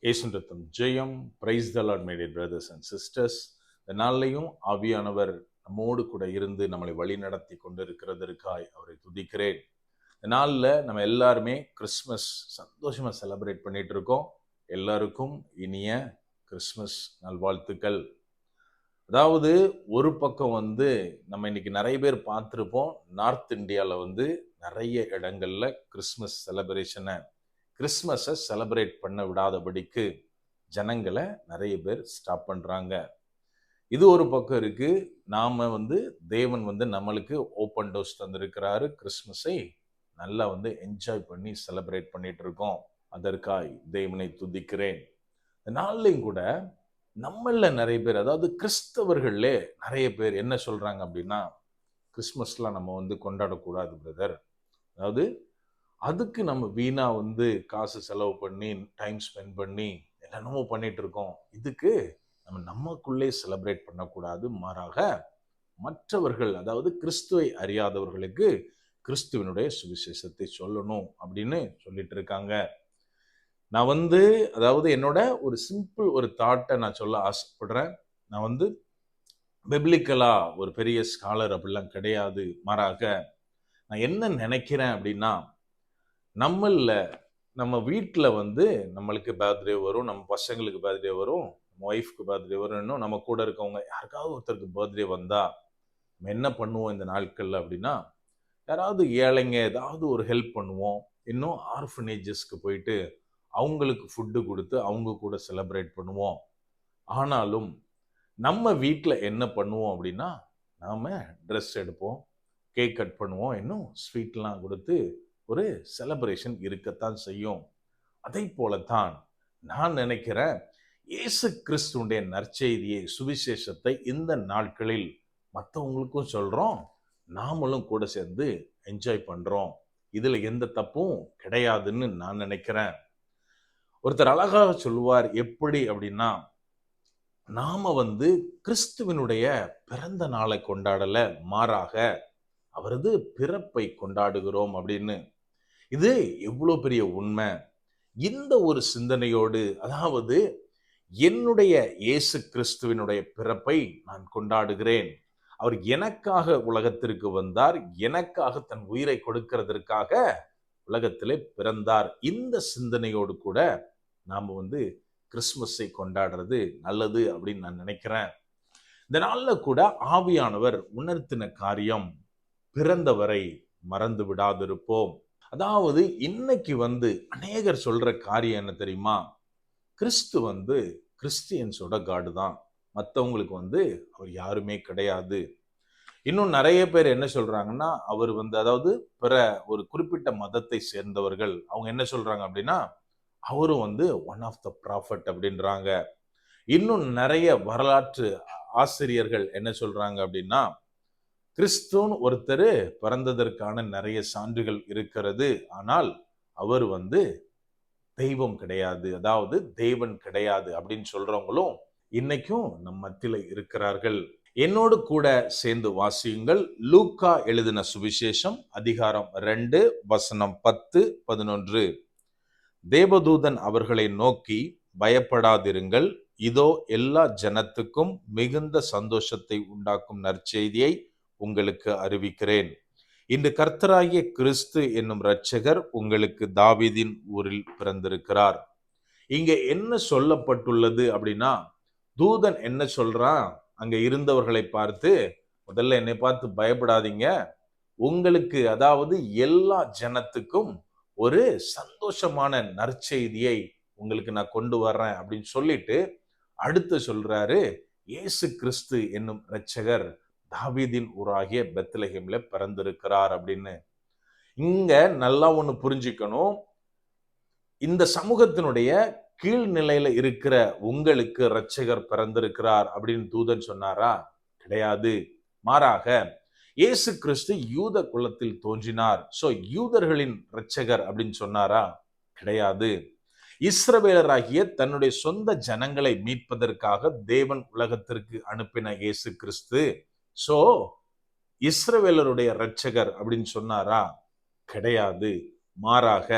இயேசுவின் ரத்தம் ஜெயம். Praise the lord my dear brothers and sisters. இந்த நாள்லையும் ஆவியானவர் நம்மோடு கூட இருந்து நம்மளை வழி நடத்தி கொண்டிருக்கிறதற்காய் அவரை துதிக்கிறேன். இந்த நாளில் நம்ம எல்லாருமே கிறிஸ்மஸ் சந்தோஷமாக செலிப்ரேட் பண்ணிட்டு இருக்கோம். எல்லாருக்கும் இனிய கிறிஸ்மஸ் நல்வாழ்த்துக்கள். அதாவது ஒரு பக்கம் நம்ம இன்னைக்கு நிறைய பேர் பார்த்துருப்போம், நார்த் இந்தியாவில் நிறைய இடங்கள்ல கிறிஸ்மஸை செலிப்ரேட் பண்ண விடாதபடிக்கு ஜனங்களை நிறைய பேர் ஸ்டாப் பண்றாங்க. இது ஒரு பக்கம் இருக்கு. நாம தேவன் நம்மளுக்கு ஓப்பன் டோர்ஸ் தந்திருக்கிறாரு. கிறிஸ்மஸை நல்லா என்ஜாய் பண்ணி செலிப்ரேட் பண்ணிட்டு இருக்கோம். அதற்காய் தேவனை துதிக்கிறேன். இந்த நாள்லையும் கூட நம்மள நிறைய பேர், அதாவது கிறிஸ்தவர்களே நிறைய பேர் என்ன சொல்றாங்க அப்படின்னா, கிறிஸ்மஸ்லாம் நம்ம கொண்டாடக்கூடாது பிரதர். அதாவது அதுக்கு நம்ம வீணா காசு செலவு பண்ணி டைம் ஸ்பெண்ட் பண்ணி என்னென்னமோ பண்ணிட்டு இருக்கோம். இதுக்கு நமக்குள்ளே செலிப்ரேட் பண்ணக்கூடாது. மாறாக மற்றவர்கள், அதாவது கிறிஸ்துவை அறியாதவர்களுக்கு கிறிஸ்துவனுடைய சுவிசேஷத்தை சொல்லணும் அப்படின்னு சொல்லிட்டு இருக்காங்க. நான் அதாவது என்னோட ஒரு சிம்பிள் ஒரு தாட்டை நான் சொல்ல ஆசைப்படுறேன். நான் பிப்ளிக்கலா ஒரு பெரிய ஸ்காலர் அப்படிலாம் கிடையாது. மாறாக நான் என்ன நினைக்கிறேன் அப்படின்னா, நம்ம வீட்டில் நம்மளுக்கு பர்த்டே வரும், நம்ம பசங்களுக்கு பர்த்டே வரும், நம்ம ஒய்ஃப்க்கு பர்த்டே வரும், இன்னும் நம்ம கூட இருக்கவங்க யாருக்காவது ஒருத்தருக்கு பர்த்டே வந்தா நம்ம என்ன பண்ணுவோம் இந்த நாட்கள்ல அப்படின்னா, யாராவது ஏழைங்க ஏதாவது ஒரு ஹெல்ப் பண்ணுவோம். இன்னும் ஆர்ஃபனேஜஸ்க்கு போயிட்டு அவங்களுக்கு ஃபுட்டு கொடுத்து அவங்க கூட செலிப்ரேட் பண்ணுவோம். ஆனாலும் நம்ம வீட்டில் என்ன பண்ணுவோம் அப்படின்னா, நாம ட்ரெஸ் எடுப்போம், கேக் கட் பண்ணுவோம், இன்னும் ஸ்வீட்லாம் கொடுத்து ஒரு செலிப்ரேஷன் இருக்கத்தான் செய்யும். அதை போலத்தான் நான் நினைக்கிறேன், இயேசு கிறிஸ்துடைய நற்செய்தியை, சுவிசேஷத்தை இந்த நாட்களில் மற்றவங்களுக்கும் சொல்றோம், நாமளும் கூட சேர்ந்து என்ஜாய் பண்றோம். இதுல எந்த தப்பும் கிடையாதுன்னு நான் நினைக்கிறேன். ஒருத்தர் அழகாக சொல்லுவார், எப்படி அப்படின்னா, நாம கிறிஸ்துவனுடைய பிறந்த நாளை கொண்டாடல, மாறாக அவரது பிறப்பை கொண்டாடுகிறோம் அப்படின்னு. இது எவ்வளவு பெரிய உண்மை! இந்த ஒரு சிந்தனையோடு, அதாவது என்னுடைய இயேசு கிறிஸ்துவினுடைய பிறப்பை நான் கொண்டாடுகிறேன், அவர் எனக்காக உலகத்திற்கு வந்தார், எனக்காக தன் உயிரை கொடுக்கிறதற்காக உலகத்திலே பிறந்தார். இந்த சிந்தனையோடு கூட நாம கிறிஸ்துமஸை கொண்டாடுறது நல்லது அப்படின்னு நான் நினைக்கிறேன். இந்த நாள்ல கூட ஆவியானவர் உணர்த்தின காரியம், பிறந்தவரை மறந்து விடாதிருப்போம். அதாவது இன்னைக்கு அநேகர் சொல்ற காரியம் என்ன தெரியுமா? கிறிஸ்து கிறிஸ்டியன்ஸோட காடு தான், மற்றவங்களுக்கு அவர் யாருமே கிடையாது. இன்னும் நிறைய பேர் என்ன சொல்றாங்கன்னா, அவர் அதாவது பிற ஒரு குறிப்பிட்ட மதத்தை சேர்ந்தவர்கள், அவங்க என்ன சொல்றாங்க அப்படின்னா, அவரும் ஒன் ஆஃப் த ப்ராஃபட் அப்படின்றாங்க. இன்னும் நிறைய வரலாற்று ஆசிரியர்கள் என்ன சொல்றாங்க அப்படின்னா, கிறிஸ்துவன் ஒருத்தர் பிறந்ததற்கான நிறைய சான்றுகள் இருக்கிறது, ஆனால் அவர் தெய்வம் கிடையாது, அதாவது தேவன் கிடையாது அப்படின்னு சொல்றவங்களும் இன்னைக்கும் நம் மத்தியில இருக்கிறார்கள். என்னோடு கூட சேர்ந்து வாசியுங்கள். லூக்கா எழுதின சுவிசேஷம் அதிகாரம் 2 வசனம் 10, 11. தேவதூதன் அவர்களை நோக்கி, பயப்படாதிருங்கள், இதோ எல்லா ஜனத்துக்கும் மிகுந்த சந்தோஷத்தை உண்டாக்கும் நற்செய்தியை உங்களுக்கு அறிவிக்கிறேன். இன்று கர்த்தராகிய கிறிஸ்து என்னும் இரட்சகர் உங்களுக்கு தாவீதின் ஊரில் பிறந்திருக்கிறார். இங்க என்ன சொல்லப்பட்டுள்ளது அப்படின்னா, தூதன் என்ன சொல்றான், அங்க இருந்தவர்களை பார்த்து, முதல்ல என்னை பார்த்து பயப்படாதீங்க, உங்களுக்கு, அதாவது எல்லா ஜனத்துக்கும் ஒரு சந்தோஷமான நற்செய்தியை உங்களுக்கு நான் கொண்டு வர்றேன் அப்படின்னு சொல்லிட்டு அடுத்து சொல்றாரு, இயேசு கிறிஸ்து என்னும் இரட்சகர் தாவீதின் ஊராகிய பெத்லகேம்ல பிறந்திருக்கிறார் அப்படின்னு. இங்க நல்லா ஒண்ணு புரிஞ்சுக்கணும், இந்த சமூகத்தினுடைய கீழ்நிலையில இருக்கிற உங்களுக்கு இரட்சகர் பிறந்திருக்கிறார் அப்படின்னு தூதன் சொன்னாரா? கிடையாது. மாறாக இயேசு கிறிஸ்து யூத குலத்தில் தோன்றினார், சோ யூதர்களின் இரட்சகர் அப்படின்னு சொன்னாரா? கிடையாது. இஸ்ரவேலராகிய தன்னுடைய சொந்த ஜனங்களை மீட்பதற்காக தேவன் உலகத்திற்கு அனுப்பின இயேசு கிறிஸ்து, சோ இஸ்ரவேலருடைய இரட்சகர் அப்படின்னு சொன்னாரா? கிடையாது. மாறாக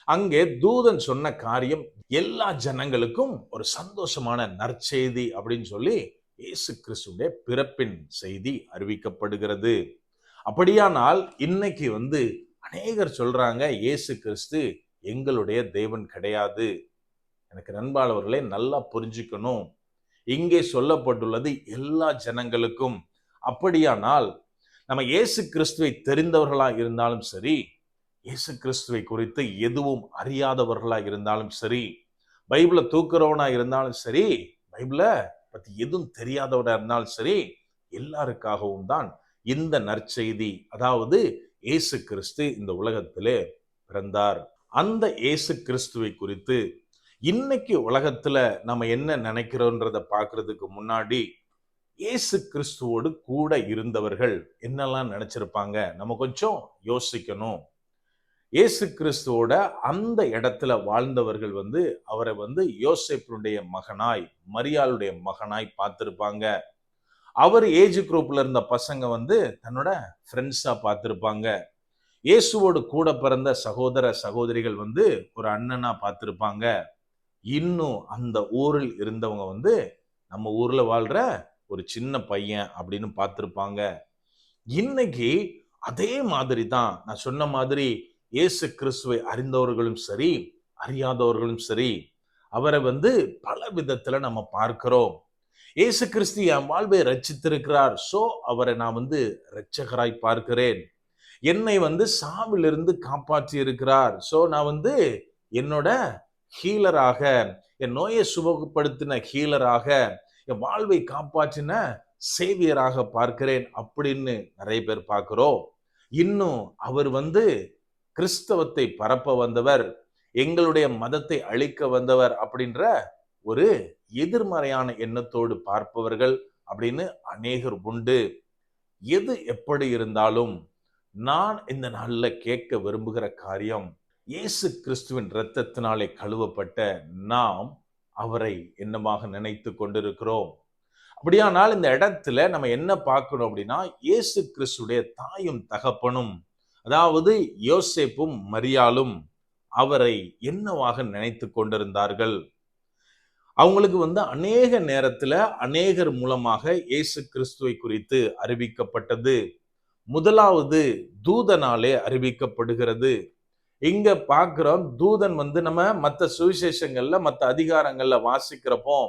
அங்கே தூதன் சொன்ன காரியம் எல்லா ஜனங்களுக்கும் ஒரு சந்தோஷமான நற்செய்தி அப்படின்னு சொல்லி இயேசு கிறிஸ்துடைய பிறப்பின் செய்தி அறிவிக்கப்படுகிறது. அப்படியானால் இன்னைக்கு அநேகர் சொல்றாங்க, இயேசு கிறிஸ்து எங்களுடைய தேவன் கிடையாது. எனக்கு நண்பாளவர்களே, நல்லா புரிஞ்சுக்கணும். இங்கே சொல்லப்பட்டுள்ளது எல்லா ஜனங்களுக்கும். அப்படியானால் நம்ம இயேசு கிறிஸ்துவை தெரிந்தவர்களா இருந்தாலும் சரி, இயேசு கிறிஸ்துவை குறித்து எதுவும் அறியாதவர்களா இருந்தாலும் சரி, பைபிளை தூக்குறவனா இருந்தாலும் சரி, பைபிளை பத்தி எதுவும் தெரியாதவனா இருந்தாலும் சரி, எல்லாருக்காகவும் தான் இந்த நற்செய்தி. அதாவது இயேசு கிறிஸ்து இந்த உலகத்திலே பிறந்தார். அந்த இயேசு கிறிஸ்துவை குறித்து இன்னைக்கு உலகத்துல நம்ம என்ன நினைக்கிறோன்றத பார்க்கறதுக்கு முன்னாடி, இயேசு கிறிஸ்துவோடு கூட இருந்தவர்கள் என்னெல்லாம் நினைச்சிருப்பாங்க நம்ம கொஞ்சம் யோசிக்கணும். இயேசு கிறிஸ்துவோட அந்த இடத்துல வாழ்ந்தவர்கள் அவரை யோசேப்பினுடைய மகனாய், மரியாளுடைய மகனாய் பார்த்திருப்பாங்க. அவர் ஏஜ் குரூப்ல இருந்த பசங்க தன்னோட ஃப்ரெண்ட்ஸா பார்த்திருப்பாங்க. இயேசுவோடு கூட பிறந்த சகோதர சகோதரிகள் ஒரு அண்ணனா பார்த்திருப்பாங்க. இன்னும் அந்த ஊரில் இருந்தவங்க நம்ம ஊர்ல வாழ்ற ஒரு சின்ன பையன் அப்படின்னு பார்த்திருப்பாங்க. இன்னைக்கு அதே மாதிரி தான் நான் சொன்ன மாதிரி இயேசு கிறிஸ்துவை அறிந்தவர்களும் சரி, அறியாதவர்களும் சரி, அவரை பல விதத்துல நம்ம பார்க்கிறோம். இயேசு கிறிஸ்து என் வாழ்வை ரட்சித்திருக்கிறார், சோ அவரை நான் இரட்சகராய் பார்க்கிறேன். என்னை சாவிலிருந்து காப்பாற்றி இருக்கிறார், சோ நான் என்னோட ஹீலராக, என் நோயை சுகப்படுத்தின ஹீலராக, என் வாழ்வை காப்பாற்றின சேவியராக பார்க்கிறேன் அப்படின்னு நிறைய பேர் பார்க்கிறோம். இன்னும் அவர் கிறிஸ்தவத்தை பரப்ப வந்தவர், எங்களுடைய மதத்தை அழிக்க வந்தவர் அப்படின்ற ஒரு எதிர்மறையான எண்ணத்தோடு பார்ப்பவர்கள் அப்படின்னு அநேகர் உண்டு. எது எப்படி இருந்தாலும் நான் இந்த நாள்ல கேட்க விரும்புகிற காரியம், இயேசு கிறிஸ்துவின் இரத்தத்தினாலே கழுவப்பட்ட நாம் அவரை என்னமாக நினைத்து கொண்டிருக்கிறோம். அப்படியானால் இந்த இடத்துல நம்ம என்ன பார்க்கணும் அப்படின்னா, இயேசு கிறிஸ்துடைய தாயும் தகப்பனும், அதாவது யோசேப்பும் மரியாளும் அவரை என்னவாக நினைத்து கொண்டிருந்தார்கள். அவங்களுக்கு அநேக நேரத்துல அநேகர் மூலமாக இயேசு கிறிஸ்துவை குறித்து அறிவிக்கப்பட்டது. முதலாவது தூதனாலே அறிவிக்கப்படுகிறது. இங்க பார்க்கிறோம், தூதன் நம்ம மற்ற சுவிசேஷங்கள்ல மற்ற அதிகாரங்கள்ல வாசிக்கிறப்போ,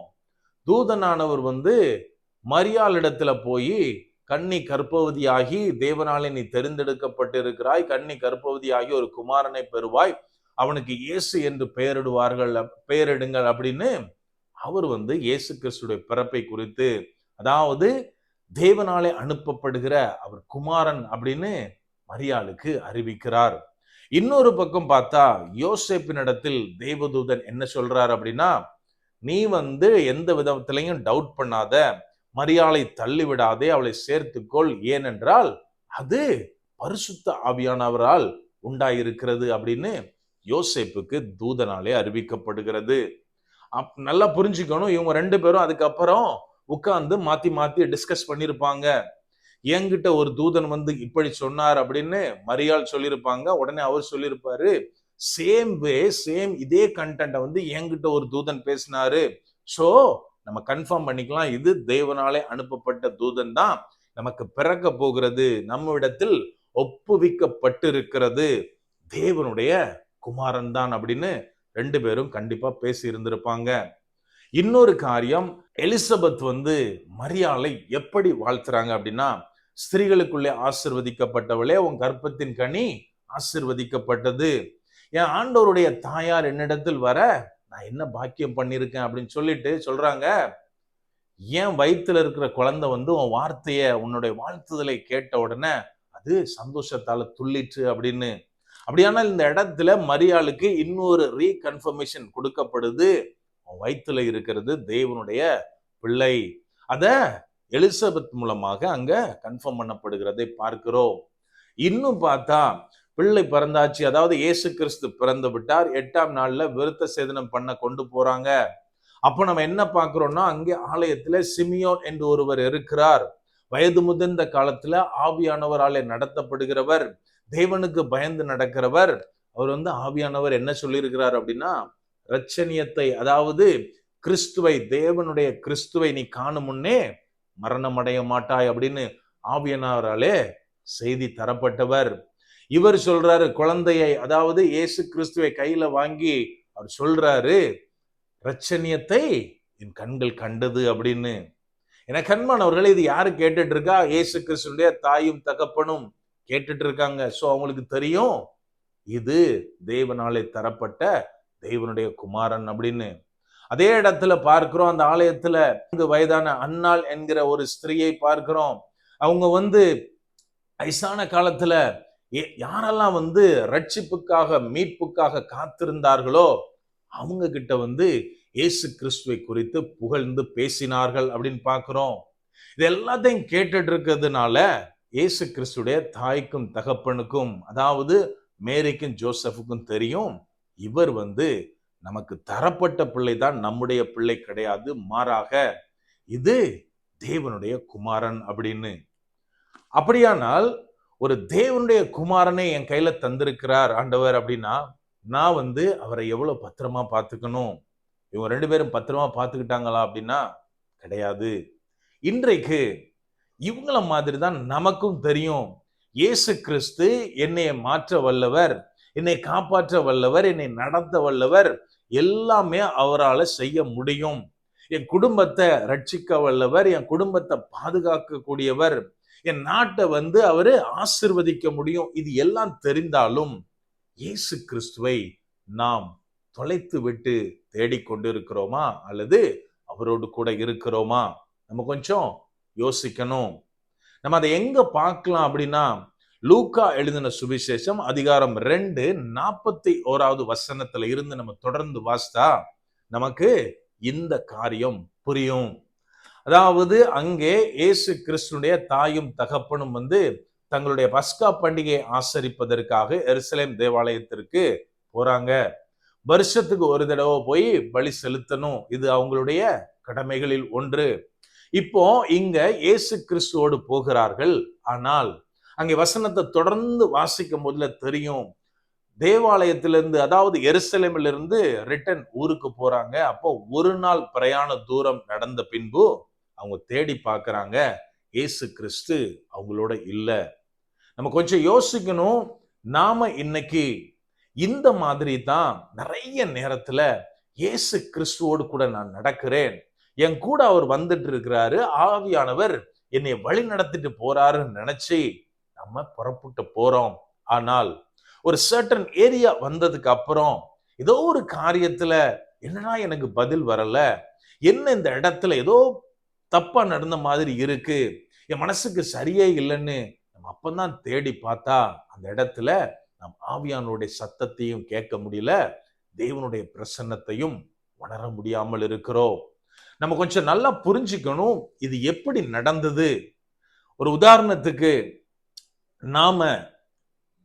தூதனானவர் மரியாளிடத்துல போய், கன்னி கர்ப்பவதியாகி தேவனாலே நீ தெரிந்தெடுக்கப்பட்டிருக்கிறாய், கன்னி கர்ப்பவதியாகி ஒரு குமாரனை பெறுவாய், அவனுக்கு இயேசு என்று பெயரிடுங்கள் அப்படின்னு அவர் இயேசு கிறிஸ்துடைய பிறப்பை குறித்து, அதாவது தேவனாலே அனுப்பப்படுகிற அவர் குமாரன் அப்படின்னு மரியாளுக்கு அறிவிக்கிறார். இன்னொரு பக்கம் பார்த்தா யோசேப்பினிடத்தில் தேவதூதன் என்ன சொல்றார் அப்படின்னா, நீ எந்த விதத்திலையும் டவுட் பண்ணாத, மரியாளை தள்ளிவிடாதே, அவளை சேர்த்துக்கொள், ஏனென்றால் அது பரிசுத்த ஆவியானவரால் உண்டாயிருக்கிறது அப்படின்னு யோசேப்புக்கு தூதனாலே அறிவிக்கப்படுகிறது. நல்லா புரிஞ்சுக்கணும், இவங்க ரெண்டு பேரும் அதுக்கப்புறம் உட்கார்ந்து மாத்தி மாத்தி டிஸ்கஸ் பண்ணிருப்பாங்க. என்கிட்ட ஒரு தூதன் இப்படி சொன்னார் அப்படின்னு மரியாள் சொல்லியிருப்பாங்க. உடனே அவர் சொல்லியிருப்பாரு, சேம் இதே கண்டென்ட் என்கிட்ட ஒரு தூதன் பேசினாரு, சோ நம்ம கன்ஃபார்ம் பண்ணிக்கலாம், இது தேவனாலே அனுப்பப்பட்ட தூதன் தான், நமக்கு பிறக்க போகிறது, நம்ம இடத்தில் ஒப்புவிக்கப்பட்டிருக்கிறது தேவனுடைய குமாரன் தான் அப்படின்னு ரெண்டு பேரும் கண்டிப்பா பேசி இருந்திருப்பாங்க. இன்னொரு காரியம், எலிசபெத் மரியாளை எப்படி வாழ்த்துறாங்க அப்படின்னா, ஸ்திரீகளுக்குள்ளே ஆசிர்வதிக்கப்பட்டவளே, உன் கர்ப்பத்தின் கனி ஆசிர்வதிக்கப்பட்டது, என் ஆண்டவருடைய தாயார் என்னிடத்தில் வர நான் என்ன பாக்கியம் பண்ணிருக்கேன் அப்படின்னு சொல்லிட்டு சொல்றாங்க, என் வயிற்றுல இருக்கிற குழந்தை உன் வார்த்தைய, உன்னுடைய வாழ்த்துதலை கேட்ட உடனே அது சந்தோஷத்தால துள்ளிற்று அப்படின்னு. அப்படியானால் இந்த இடத்துல மரியாளுக்கு இன்னொரு ரீகன்ஃபர்மேஷன் கொடுக்கப்படுது, வயிற்றுல இருக்கிறது தேவனுடைய பிள்ளை. அத எலிசபெத் மூலமாக அங்க கன்ஃபார்ம் பண்ணப்படுகிறதை பார்க்கிறோம். இன்னும் பார்த்தா பிள்ளை பிறந்தாச்சு, அதாவது இயேசு கிறிஸ்து பிறந்து விட்டார், 8ஆம் நாள்ல விருத்த சேதனம் பண்ண கொண்டு போறாங்க. அப்ப நம்ம என்ன பார்க்கிறோம்னா, அங்கே ஆலயத்துல சிமியோன் என்று ஒருவர் இருக்கிறார், வயது முதிர்ந்த காலத்துல ஆவியானவராலே நடத்தப்படுகிறவர், தேவனுக்கு பயந்து நடக்கிறவர். அவர் ஆவியானவர் என்ன சொல்லியிருக்கிறார் அப்படின்னா, இரட்சணியத்தை, அதாவது கிறிஸ்துவை, தேவனுடைய கிறிஸ்துவை நீ காணும் முன்னே மரணம் அடைய மாட்டாய் அப்படின்னு ஆவியானவராலே செய்தி தரப்பட்டவர். இவர் சொல்றாரு, குழந்தையை, அதாவது இயேசு கிறிஸ்துவை கையில வாங்கி அவர் சொல்றாரு, இரட்சணியத்தை என் கண்கள் கண்டது அப்படின்னு. என கண்மானவர்களே, இது யாரு கேட்டுட்டு இருக்கா? இயேசு கிறிஸ்துடைய தாயும் தகப்பனும் கேட்டுட்டு இருக்காங்க. சோ அவங்களுக்கு தெரியும் இது தேவனாலே தரப்பட்ட தேவனுடைய குமாரன் அப்படின்னு. அதே இடத்துல பார்க்கிறோம், அந்த ஆலயத்துல 5 வயதான அன்னாள் என்கிற ஒரு ஸ்திரியை பார்க்கிறோம். அவங்க வயசான காலத்துல யாரெல்லாம் ரட்சிப்புக்காக, மீட்புக்காக காத்திருந்தார்களோ அவங்க கிட்ட இயேசு கிறிஸ்துவை குறித்து புகழ்ந்து பேசினார்கள் அப்படின்னு பார்க்கிறோம். இது எல்லாத்தையும் கேட்டுட்டு இருக்கிறதுனால இயேசு கிறிஸ்துடைய தாய்க்கும் தகப்பனுக்கும், அதாவது மேரிக்கும் ஜோசப்புக்கும் தெரியும், இவர் நமக்கு தரப்பட்ட பிள்ளை தான், நம்முடைய பிள்ளை கிடையாது, மாறாக இது தேவனுடைய குமாரன் அப்படின்னு. அப்படியானால் ஒரு தேவனுடைய குமாரனை என் கையில தந்திருக்கிறார் ஆண்டவர் அப்படின்னா, நான் அவரை எவ்வளவு பத்திரமா பார்த்துக்கணும். இவங்க 2 பேரும் பத்திரமா பார்த்துக்கிட்டாங்களா அப்படின்னா கிடையாது. இன்றைக்கு இவங்கள மாதிரி தான் நமக்கும் தெரியும், இயேசு கிறிஸ்து என்னை மாற்ற வல்லவர், என்னை காப்பாற்ற வல்லவர், என்னை நடத்த வல்லவர், எல்லாமே அவரால் செய்ய முடியும். என் குடும்பத்தை ரட்சிக்க வல்லவர், என் குடும்பத்தை பாதுகாக்க கூடியவர், என் நாட்டை அவரு ஆசிர்வதிக்க முடியும். இது எல்லாம் தெரிந்தாலும் இயேசு கிறிஸ்துவை நாம் தொலைத்து விட்டு தேடிக்கொண்டு இருக்கிறோமா, அல்லது அவரோடு கூட இருக்கிறோமா? நம்ம கொஞ்சம் யோசிக்கணும். நம்ம அதை எங்க பார்க்கலாம் அப்படின்னா, லூக்கா எழுதின சுவிசேஷம் அதிகாரம் 2:41 வசனத்துல இருந்து நம்ம தொடர்ந்து வாசித்தா நமக்கு இந்த காரியம் புரியும். அதாவது அங்கே இயேசு கிறிஸ்துடைய தாயும் தகப்பனும் தங்களுடைய பஸ்கா பண்டிகையை ஆசரிப்பதற்காக எருசலேம் தேவாலயத்திற்கு போறாங்க. வருஷத்துக்கு ஒரு தடவை போய் பலி செலுத்தணும், இது அவங்களுடைய கடமைகளில் ஒன்று. இப்போ இங்க இயேசு கிறிஸ்துவோடு போகிறார்கள். ஆனால் அங்கே வசனத்தை தொடர்ந்து வாசிக்கும் போதுல தெரியும், தேவாலயத்திலிருந்து, அதாவது எருசலேமிலிருந்து ரிட்டர்ன் ஊருக்கு போறாங்க. அப்போ ஒரு நாள் பிரயாண தூரம் நடந்த பின்பு அவங்க தேடி பார்க்கறாங்க, இயேசு கிறிஸ்து அவங்களோட இல்ல. நம்ம கொஞ்சம் யோசிக்கணும். நாம இன்னைக்கு இந்த மாதிரி தான் நிறைய நேரத்துல இயேசு கிறிஸ்துவோடு கூட நான் நடக்கிறேன், என் கூட அவர் வந்துட்டு இருக்கிறாரு, ஆவியானவர் என்னை வழி நடத்திட்டு போறாருன்னு நினைச்சு நம்ம புறப்பட்டு போறோம். ஆனால் ஒரு சர்டன் ஏரியா வந்ததுக்கு அப்புறம் ஏதோ ஒரு காரியத்துல என்னன்னா எனக்கு பதில் வரல, என்ன இந்த இடத்துல ஏதோ தப்பா நடந்த மாதிரி இருக்கு, என் மனசுக்கு சரியே இல்லைன்னு நம்ம அப்பதான் தேடி பார்த்தா அந்த இடத்துல நம் ஆவியானுடைய சத்தத்தையும் கேட்க முடியல, தேவனுடைய பிரசன்னத்தையும் உணர முடியாமல் இருக்கிறோம். நம்ம கொஞ்சம் நல்லா புரிஞ்சுக்கணும் இது எப்படி நடந்தது. ஒரு உதாரணத்துக்கு, நாம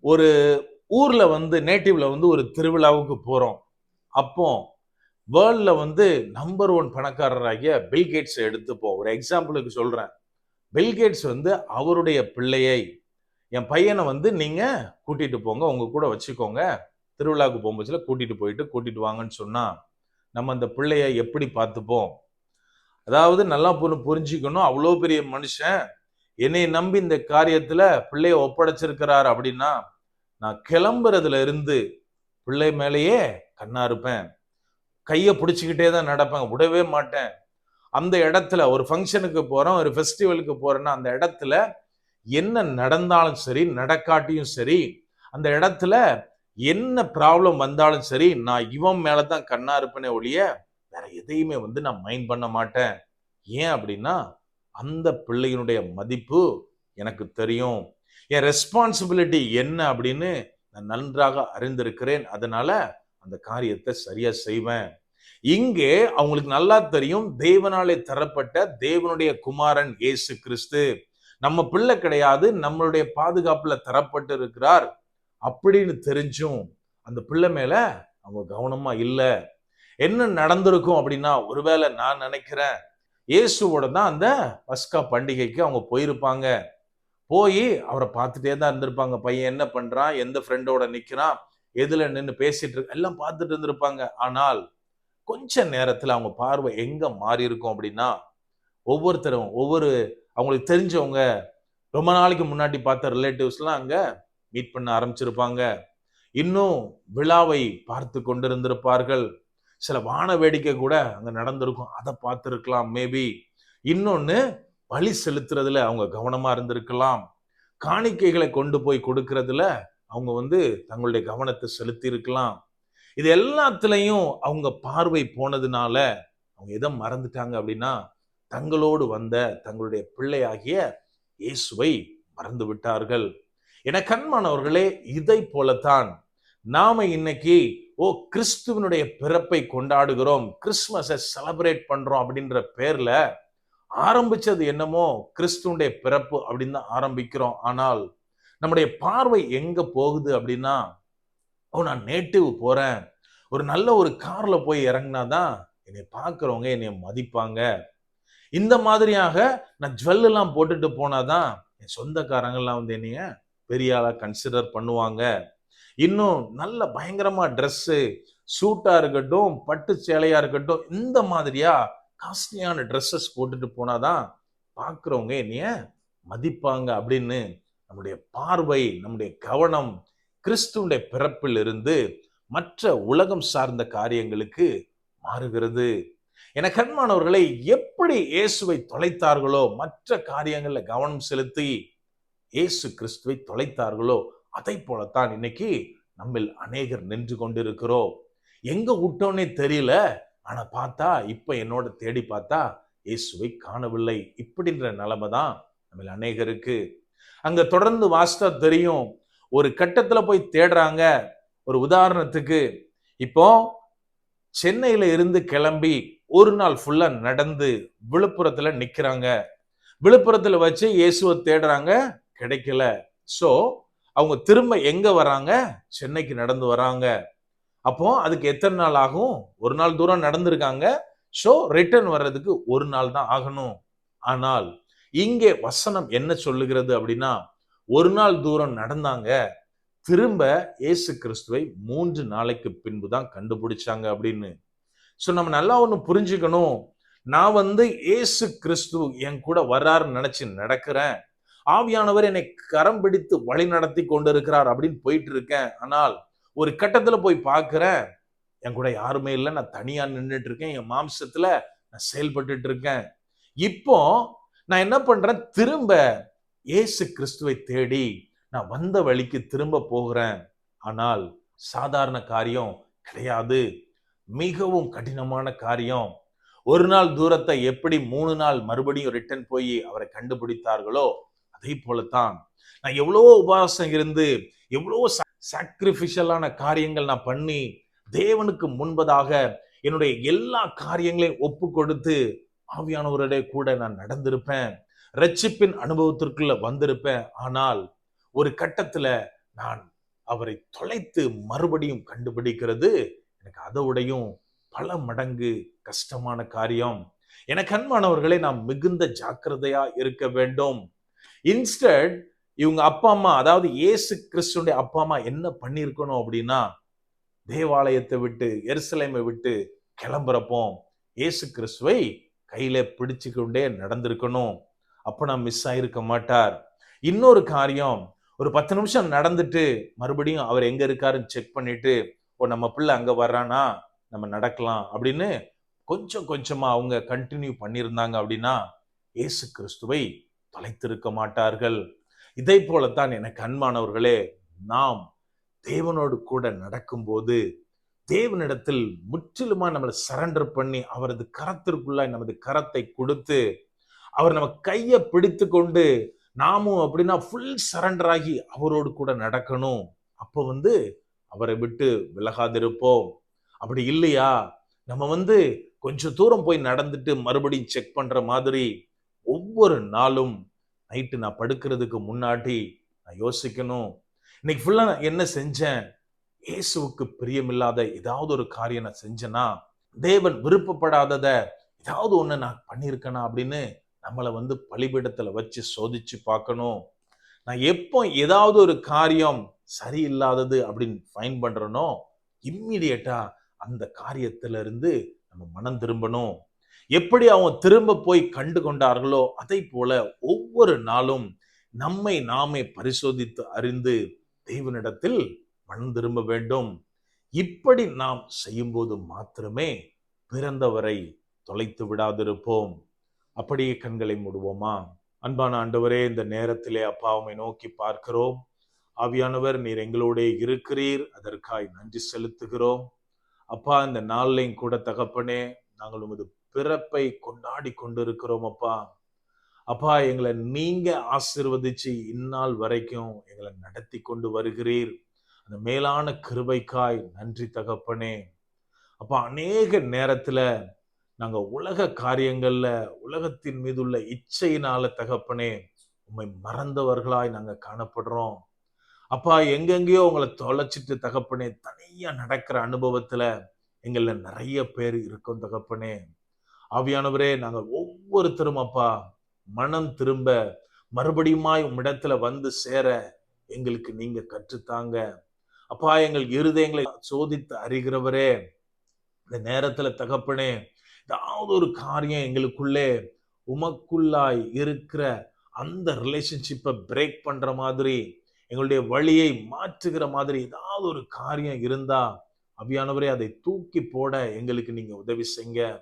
ஒரு ஊர்ல நேட்டிவ்ல ஒரு திருவிழாவுக்கு போறோம். அப்போ வேர்ல்ட்ல நம்பர் 1 பணக்காரராகிய பில்கேட்ஸ் எடுத்துப்போம். ஒரு எக்ஸாம்பிளுக்கு சொல்றேன். பில்கேட்ஸ் அவருடைய பிள்ளையை, என் பையனை நீங்க கூட்டிட்டு போங்க, உங்க கூட வச்சுக்கோங்க, திருவிழாவுக்கு போகும்போதுல கூட்டிட்டு வாங்கன்னு சொன்னா நம்ம அந்த பிள்ளைய எப்படி பார்த்துப்போம்? அதாவது நல்லா புரிஞ்சுக்கணும், அவ்வளோ பெரிய மனுஷன் என்னை நம்பி இந்த காரியத்துல பிள்ளைய ஒப்படைச்சிருக்கிறார் அப்படின்னா, நான் கிளம்புறதுல இருந்து பிள்ளை மேலேயே கண்ணா இருப்பேன், கையை பிடிச்சுக்கிட்டே தான் நடப்பேன், விடவே மாட்டேன். அந்த இடத்துல ஒரு ஃபங்க்ஷனுக்கு போறோம், ஒரு ஃபெஸ்டிவலுக்கு போறேன்னா அந்த இடத்துல என்ன நடந்தாலும் சரி, நடக்காட்டியும் சரி, அந்த இடத்துல என்ன ப்ராப்ளம் வந்தாலும் சரி, நான் இவன் மேலதான் கண்ணா இருப்பேனே ஒழிய வேற எதையுமே நான் மைண்ட் பண்ண மாட்டேன். ஏன் அப்படின்னா அந்த பிள்ளையினுடைய மதிப்பு எனக்கு தெரியும், என் ரெஸ்பான்சிபிலிட்டி என்ன அப்படின்னு நான் நன்றாக அறிந்திருக்கிறேன். அதனால அந்த காரியத்தை சரியா செய்வேன். இங்கே அவங்களுக்கு நல்லா தெரியும், தேவனாலே தரப்பட்ட தேவனுடைய குமாரன் இயேசு கிறிஸ்து நம்ம பிள்ளை கிடையாது, நம்மளுடைய பாதுகாப்புல தரப்பட்டு இருக்கிறார் அப்படின்னு தெரிஞ்சும் அந்த பிள்ளை மேல அவங்க கவனமா இல்ல. என்ன நடந்திருக்கும் அப்படின்னா, ஒருவேளை நான் நினைக்கிறேன் இயேசுவோட தான் அந்த பஸ்கா பண்டிகைக்கு அவங்க போயிருப்பாங்க. போய் அவரை பார்த்துட்டே தான் இருந்திருப்பாங்க, பையன் என்ன பண்றான், எந்த ஃப்ரெண்டோட நிக்கிறான், எதுல நின்று பேசிட்டு இருக்கு, எல்லாம் பார்த்துட்டு இருந்திருப்பாங்க. ஆனால் கொஞ்ச நேரத்துல அவங்க பார்வை எங்க மாறி இருக்கும் அப்படின்னா, ஒவ்வொருத்தரும் அவங்களுக்கு தெரிஞ்சவங்க ரொம்ப நாளைக்கு முன்னாடி பார்த்த ரிலேட்டிவ்ஸ்லாம் அங்க மீட் பண்ண ஆரம்பிச்சிருப்பாங்க. இன்னும் விழாவை பார்த்து கொண்டிருந்திருப்பார்கள். சில வான வேடிக்கை கூட அங்க நடந்திருக்கும். அத பார்த்திருக்கலாம் மேபி. இன்னொன்னு, பலி செலுத்துறதுல அவங்க கவனமா இருந்திருக்கலாம். காணிக்கைகளை கொண்டு போய் கொடுக்கிறதுல அவங்க தங்களுடைய கவனத்தை செலுத்தி இருக்கலாம். இது எல்லாத்துலயும் அவங்க பார்வை போனதுனால அவங்க எதை மறந்துட்டாங்க அப்படின்னா, தங்களோடு வந்த தங்களுடைய பிள்ளையாகிய இயேசுவை மறந்து விட்டார்கள். என கண்மானவர்களே, இதை போலத்தான் நாம இன்னைக்கு கிறிஸ்துவனுடைய பிறப்பை கொண்டாடுகிறோம், கிறிஸ்துமஸை செலிப்ரேட் பண்றோம் அப்படின்ற பேர்ல ஆரம்பிச்சது என்னமோ கிறிஸ்துவனுடைய பிறப்பு அப்படின்னு தான் ஆரம்பிக்கிறோம். ஆனால் நம்முடைய பார்வை எங்க போகுது அப்படின்னா, நான் நேட்டிவ் போறேன், ஒரு நல்ல ஒரு கார்ல போய் இறங்கினாதான் என்னை பார்க்கிறவங்க என்னை மதிப்பாங்க, இந்த மாதிரியாக நான் ஜுவல் எல்லாம் போட்டுட்டு போனாதான் என் சொந்தக்காரங்க எல்லாம் என்னைய பெரிய ஆளா கன்சிடர் பண்ணுவாங்க. இன்னும் நல்ல பயங்கரமா ட்ரெஸ், சூட்டா இருக்கட்டும், பட்டு சேலையா இருக்கட்டும், இந்த மாதிரியா காஸ்ட்லியான ட்ரெஸ்ஸஸ் போட்டுட்டு போனாதான் பார்க்கிறவங்க என்னைய மதிப்பாங்க அப்படின்னு நம்முடைய பார்வை, நம்முடைய கவனம் கிறிஸ்துவுடைய பிறப்பில் இருந்து மற்ற உலகம் சார்ந்த காரியங்களுக்கு மாறுகிறது. என கண்மானவர்களை, எப்படி இயேசுவை தொலைத்தார்களோ, மற்ற காரியங்கள்ல கவனம் செலுத்தி இயேசு கிறிஸ்துவை தொலைத்தார்களோ, அதை போலத்தான் இன்னைக்கு நம்மில் அநேகர் நின்று கொண்டிருக்கிறோம். எங்க விட்டோன்னே தெரியல, ஆனா பார்த்தா இப்ப என்னோட தேடி பார்த்தா இயேசுவை காணவில்லை. இப்படின்ற நிலைமை தான் நம்மில் அநேகருக்கு. அங்க தொடர்ந்து வாசித்தா தெரியும், ஒரு கட்டத்துல போய் தேடுறாங்க. ஒரு உதாரணத்துக்கு, இப்போ சென்னையில இருந்து கிளம்பி ஒரு நாள் ஃபுல்லா நடந்து விழுப்புரத்துல நிக்கிறாங்க. விழுப்புரத்துல வச்சு இயேசுவை தேடுறாங்க, கிடைக்கல. சோ அவங்க திரும்ப எங்க வராங்க? சென்னைக்கு நடந்து வராங்க. அப்போ அதுக்கு எத்தனை நாள் ஆகும்? ஒரு நாள் தூரம் நடந்திருக்காங்க. சோ ரிட்டர்ன் வர்றதுக்கு ஒரு நாள் தான் ஆகணும். ஆனால் இங்கே வசனம் என்ன சொல்லுகிறது அப்படின்னா, ஒரு நாள் தூரம் நடந்தாங்க, திரும்ப இயேசு கிறிஸ்துவை 3 நாளைக்கு பின்பு தான் கண்டுபிடிச்சாங்க அப்படின்னு. சோ நம்ம நல்லா ஒண்ணு புரிஞ்சுக்கணும். நான் இயேசு கிறிஸ்து என் கூட வர்றாருன்னு நினைச்சு நடக்கிறேன், ஆவியானவர் என்னை கரம் பிடித்து வழி நடத்தி கொண்டிருக்கிறார் அப்படின்னு போயிட்டு இருக்கேன். ஆனால் ஒரு கட்டத்துல போய் பார்க்கிறேன், என் கூட யாருமே இல்லை, நான் தனியா நின்றுட்டு இருக்கேன், என் மாம்சத்துல நான் செயல்பட்டு இருக்கேன். இப்போ நான் என்ன பண்றேன்? திரும்ப இயேசு கிறிஸ்துவை தேடி நான் வந்த வழிக்கு திரும்ப போகிறேன். ஆனால் சாதாரண காரியம் கிடையாது, மிகவும் கடினமான காரியம். ஒரு நாள் தூரத்தை எப்படி 3 நாள் மறுபடியும் ரிட்டர்ன் போய் அவரை கண்டுபிடித்தார்களோ, அதே போலத்தான் நான் எவ்வளவோ உபவாசம் இருந்து, எவ்வளவோ சாக்ரிபிஷியலான காரியங்கள் நான் பண்ணி, தேவனுக்கு முன்பதாக என்னுடைய எல்லா காரியங்களையும் ஒப்பு கொடுத்து ஆவியானவருடைய கூட நான் நடந்திருப்பேன், ரட்சிப்பின் அனுபவத்திற்குள்ள வந்திருப்பேன். ஆனால் ஒரு கட்டத்துல நான் அவரை தொலைத்து மறுபடியும் கண்டுபிடிக்கிறது எனக்கு அதோடையும் பல மடங்கு கஷ்டமான காரியம். எனக்கு அன்பானவர்களே, நாம் மிகுந்த ஜாக்கிரதையா இருக்க வேண்டும். இன்ஸ்டட் இவங்க அப்பா அம்மா, அதாவது இயேசு கிறிஸ்துடைய அப்பா அம்மா என்ன பண்ணிருக்கணும் அப்படின்னா, தேவாலயத்தை விட்டு எருசலேமை விட்டு கிளம்புறப்போ இயேசு கிறிஸ்துவை கையில பிடிச்சு கொண்டே நடந்திருக்கணும். அப்ப நான் மிஸ் ஆயிருக்க மாட்டார். இன்னொரு காரியம், ஒரு 10 நிமிஷம் நடந்துட்டு மறுபடியும் அவர் எங்க இருக்காருன்னு செக் பண்ணிட்டு, நம்ம பிள்ளை அங்க வர்றானா, நம்ம நடக்கலாம் அப்படின்னு கொஞ்சம் கொஞ்சமா அவங்க கண்டினியூ பண்ணியிருந்தாங்க அப்படின்னா இயேசு கிறிஸ்துவை தொலைத்திருக்க மாட்டார்கள். இதை போலத்தான் எனக்கு அன்பானவர்களே, நாம் தேவனோடு கூட நடக்கும்போது தேவனிடத்தில் முற்றிலுமா நம்மளை சரண்டர் பண்ணி அவரது கரத்திற்குள்ளாய் நமது கரத்தை கொடுத்து அவர் நம்ம கையை பிடித்து கொண்டு நாமும் அப்படின்னா ஃபுல் சரண்டர் ஆகி அவரோடு கூட நடக்கணும். அப்போ அவரை விட்டு விலகாதிருப்போம். அப்படி இல்லையா, நம்ம கொஞ்சம் தூரம் போய் நடந்துட்டு மறுபடியும் செக் பண்ற மாதிரி ஒவ்வொரு நாளும் நைட்டு நான் படுக்கிறதுக்கு முன்னாடி நான் யோசிக்கணும், இன்னைக்கு ஃபுல்லா நான் என்ன செஞ்சேன்? இயேசுவுக்கு பிரியமில்லாத ஏதாவது ஒரு காரியம் நான் செஞ்சேனா, தேவன் விருப்பப்படாதத ஏதாவது ஒண்ணு நான் பண்ணியிருக்கேனா அப்படின்னு நம்மளை பலிபீடத்துல வச்சு சோதிச்சு பார்க்கணும். நான் எப்போ ஏதாவது ஒரு காரியம் சரியில்லாதது அப்படின்னு ஃபைன் பண்றனோ, இம்மிடியட்டா அந்த காரியத்துல இருந்து நம்ம மனம் திரும்பணும். எப்படி அவங்க திரும்ப போய் கண்டு கொண்டார்களோ அதை போல ஒவ்வொரு நாளும் நம்மை நாமே பரிசோதித்து அறிந்து தேவனிடத்தில் மனம் திரும்ப வேண்டும். இப்படி நாம் செய்யும்போது மாத்திரமே பிறந்தவரை தொலைத்து விடாதிருப்போம். அப்படியே கண்களை மூடுவோமா? அன்பான ஆண்டவரே, இந்த நேரத்திலே அப்பா உம்மை நோக்கி பார்க்கிறோம். ஆவியானவர், நீர் எங்களோட இருக்கிறீர், அதற்காய் நன்றி செலுத்துகிறோம். அப்பா, இந்த நாள்லையும் கூட தகப்பனே, நாங்கள் உமது பிறப்பை கொண்டாடி கொண்டிருக்கிறோம் அப்பா. அப்பா, எங்களை நீங்க ஆசீர்வதிச்சு இந்நாள் வரைக்கும் எங்களை நடத்தி கொண்டு வருகிறீர். அந்த மேலான கிருபைக்காய் நன்றி தகப்பனே. அப்பா, அநேக நேரத்துல நாங்க உலக காரியங்கள்ல, உலகத்தின் மீது உள்ள இச்சையினால தகப்பனே, உம்மை மறந்தவர்களாய் நாங்க காணப்படுறோம். அப்பா, எங்கெங்கேயோ உங்களை தொலைச்சிட்டு தகப்பனே, தனியா நடக்கிற அனுபவத்துல எங்கள நிறைய பேர் இருக்கோம் தகப்பனே. ஆவியானவரே, நாங்கள் ஒவ்வொருத்தரும் அப்பா மனம் திரும்ப மறுபடியுமாய் உம்மிடத்துல வந்து சேர எங்களுக்கு நீங்க கற்றுத்தாங்க. அப்பா, எங்கள் இருதயங்களை சோதித்து அறிகிறவரே, இந்த நேரத்துல தகப்பனே, ஏதாவது ஒரு காரியம் எங்களுக்குள்ளே உமக்குள்ளாய் இருக்கிற அந்த ரிலேஷன்ஷிப்பை பிரேக் பண்ற மாதிரி, எங்களுடைய வழியை மாற்றுகிற மாதிரி ஏதாவது ஒரு காரியம் இருந்தா, ஆவியானவரே, அதை தூக்கி போட எங்களுக்கு நீங்க உதவி செய்யுங்க.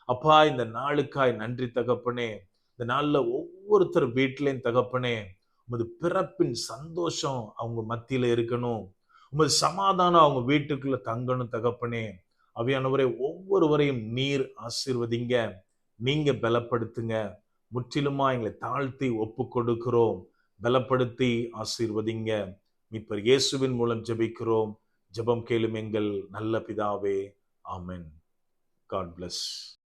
அப்பா, இந்த நாளுக்காய் நன்றி தகப்பனே. இந்த நாள்ல ஒவ்வொருத்தர் வீட்டிலையும் தகப்பனே, உமது பிறப்பின் சந்தோஷம் அவங்க மத்தியில இருக்கணும். உமது சமாதானம் அவங்க வீட்டுக்குள்ள தங்கணும் தகப்பனே. ஆவியானவரே, ஒவ்வொருவரையும் நீர் ஆசீர்வதிங்க. நீங்க பலப்படுத்துங்க. முற்றிலுமா எங்களை தாழ்த்தி ஒப்பு கொடுக்கிறோம். பலப்படுத்தி ஆசீர்வதிங்க. மீட்பர் இயேசுவின் மூலம் ஜெபிக்கிறோம். ஜெபம் கேளும் எங்கள் நல்ல பிதாவே. ஆமென். God bless.